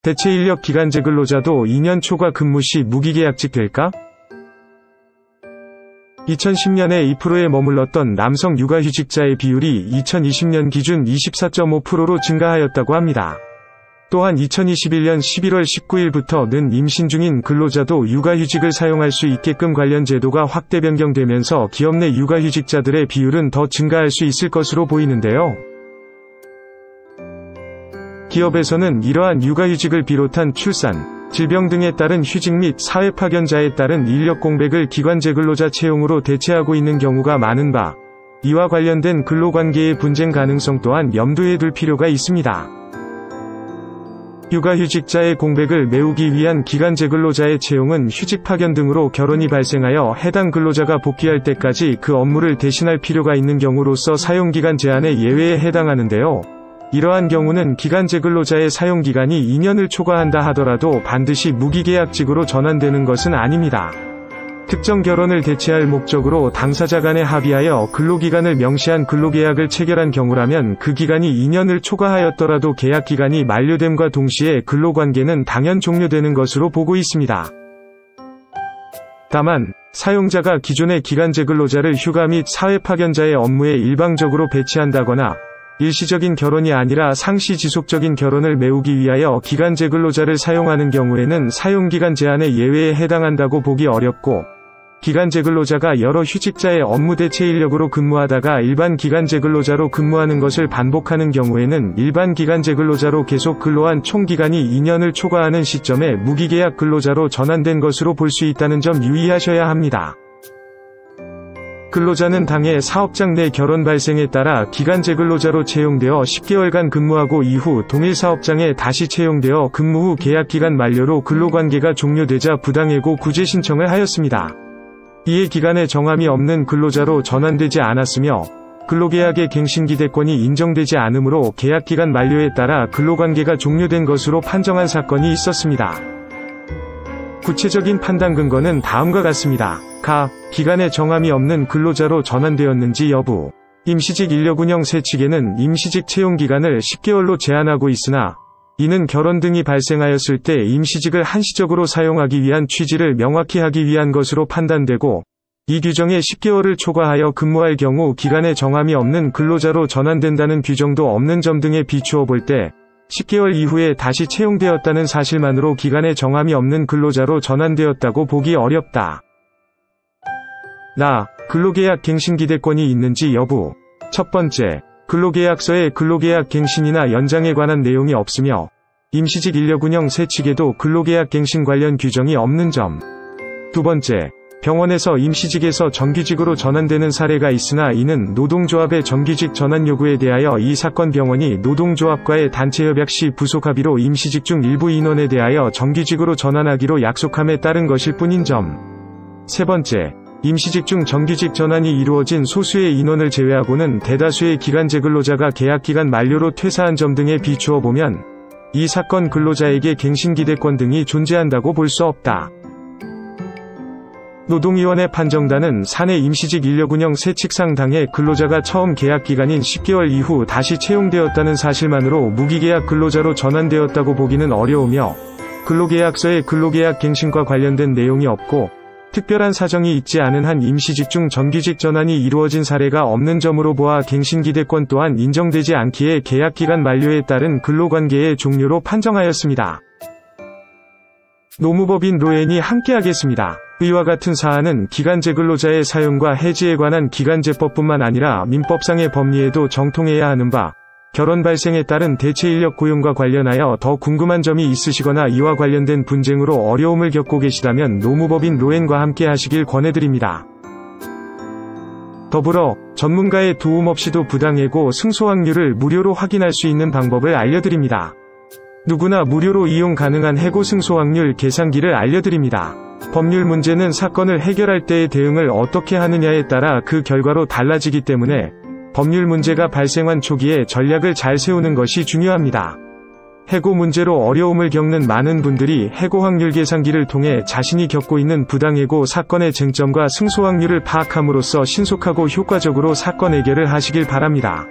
대체인력 기간제 근로자도 2년 초과 근무 시 무기계약직 될까? 2010년에 2%에 머물렀던 남성 육아휴직자의 비율이 2020년 기준 24.5%로 증가하였다고 합니다. 또한 2021년 11월 19일부터는 임신 중인 근로자도 육아휴직을 사용할 수 있게끔 관련 제도가 확대 변경되면서 기업 내 육아휴직자들의 비율은 더 증가할 수 있을 것으로 보이는데요. 기업에서는 이러한 육아휴직을 비롯한 출산, 질병 등에 따른 휴직 및 사회파견자에 따른 인력 공백을 기간제 근로자 채용으로 대체하고 있는 경우가 많은 바, 이와 관련된 근로관계의 분쟁 가능성 또한 염두에 둘 필요가 있습니다. 육아휴직자의 공백을 메우기 위한 기간제 근로자의 채용은 휴직 파견 등으로 결혼이 발생하여 해당 근로자가 복귀할 때까지 그 업무를 대신할 필요가 있는 경우로서 사용기간 제한의 예외에 해당하는데요. 이러한 경우는 기간제 근로자의 사용기간이 2년을 초과한다 하더라도 반드시 무기계약직으로 전환되는 것은 아닙니다. 특정 결혼을 대체할 목적으로 당사자 간에 합의하여 근로기간을 명시한 근로계약을 체결한 경우라면 그 기간이 2년을 초과하였더라도 계약기간이 만료됨과 동시에 근로관계는 당연 종료되는 것으로 보고 있습니다. 다만, 사용자가 기존의 기간제 근로자를 휴가 및 사회파견자의 업무에 일방적으로 배치한다거나 일시적인 결혼이 아니라 상시 지속적인 결혼을 메우기 위하여 기간제 근로자를 사용하는 경우에는 사용기간 제한의 예외에 해당한다고 보기 어렵고, 기간제 근로자가 여러 휴직자의 업무 대체 인력으로 근무하다가 일반 기간제 근로자로 근무하는 것을 반복하는 경우에는 일반 기간제 근로자로 계속 근로한 총 기간이 2년을 초과하는 시점에 무기계약 근로자로 전환된 것으로 볼 수 있다는 점 유의하셔야 합니다. 근로자는 당해 사업장 내 결혼 발생에 따라 기간제 근로자로 채용되어 10개월간 근무하고 이후 동일 사업장에 다시 채용되어 근무 후 계약기간 만료로 근로관계가 종료되자 부당해고 구제 신청을 하였습니다. 이에 기간에 정함이 없는 근로자로 전환되지 않았으며 근로계약의 갱신기대권이 인정되지 않으므로 계약기간 만료에 따라 근로관계가 종료된 것으로 판정한 사건이 있었습니다. 구체적인 판단 근거는 다음과 같습니다. 기간에 정함이 없는 근로자로 전환되었는지 여부. 임시직 인력운영 세 측에는 임시직 채용기간을 10개월로 제한하고 있으나 이는 결혼 등이 발생하였을 때 임시직을 한시적으로 사용하기 위한 취지를 명확히 하기 위한 것으로 판단되고, 이 규정에 10개월을 초과하여 근무할 경우 기간에 정함이 없는 근로자로 전환된다는 규정도 없는 점 등에 비추어 볼 때 10개월 이후에 다시 채용되었다는 사실만으로 기간에 정함이 없는 근로자로 전환되었다고 보기 어렵다. 근로계약 갱신기대권이 있는지 여부. 첫 번째, 근로계약서에 근로계약 갱신이나 연장에 관한 내용이 없으며 임시직 인력운영 세 측에도 근로계약 갱신 관련 규정이 없는 점. 두 번째, 병원에서 임시직에서 정규직으로 전환되는 사례가 있으나 이는 노동조합의 정규직 전환 요구에 대하여 이 사건 병원이 노동조합과의 단체협약 시 부속합의로 임시직 중 일부 인원에 대하여 정규직으로 전환하기로 약속함에 따른 것일 뿐인 점. 세 번째, 임시직 중 정규직 전환이 이루어진 소수의 인원을 제외하고는 대다수의 기간제 근로자가 계약기간 만료로 퇴사한 점 등에 비추어 보면 이 사건 근로자에게 갱신기대권 등이 존재한다고 볼 수 없다. 노동위원회 판정단은 사내 임시직 인력운영 세 측상 당해 근로자가 처음 계약기간인 10개월 이후 다시 채용되었다는 사실만으로 무기계약 근로자로 전환되었다고 보기는 어려우며 근로계약서에 근로계약 갱신과 관련된 내용이 없고 특별한 사정이 있지 않은 한 임시직 중 정규직 전환이 이루어진 사례가 없는 점으로 보아 갱신기대권 또한 인정되지 않기에 계약기간 만료에 따른 근로관계의 종료로 판정하였습니다. 노무법인 로엔이 함께하겠습니다. 이와 같은 사안은 기간제 근로자의 사용과 해지에 관한 기간제법뿐만 아니라 민법상의 법리에도 정통해야 하는 바, 결혼 발생에 따른 대체인력 고용과 관련하여 더 궁금한 점이 있으시거나 이와 관련된 분쟁으로 어려움을 겪고 계시다면 노무법인 로엔과 함께 하시길 권해드립니다. 더불어 전문가의 도움 없이도 부당해고 승소 확률을 무료로 확인할 수 있는 방법을 알려드립니다. 누구나 무료로 이용 가능한 해고 승소 확률 계산기를 알려드립니다. 법률 문제는 사건을 해결할 때의 대응을 어떻게 하느냐에 따라 그 결과로 달라지기 때문에 법률 문제가 발생한 초기에 전략을 잘 세우는 것이 중요합니다. 해고 문제로 어려움을 겪는 많은 분들이 해고 확률 계산기를 통해 자신이 겪고 있는 부당해고 사건의 쟁점과 승소 확률을 파악함으로써 신속하고 효과적으로 사건 해결을 하시길 바랍니다.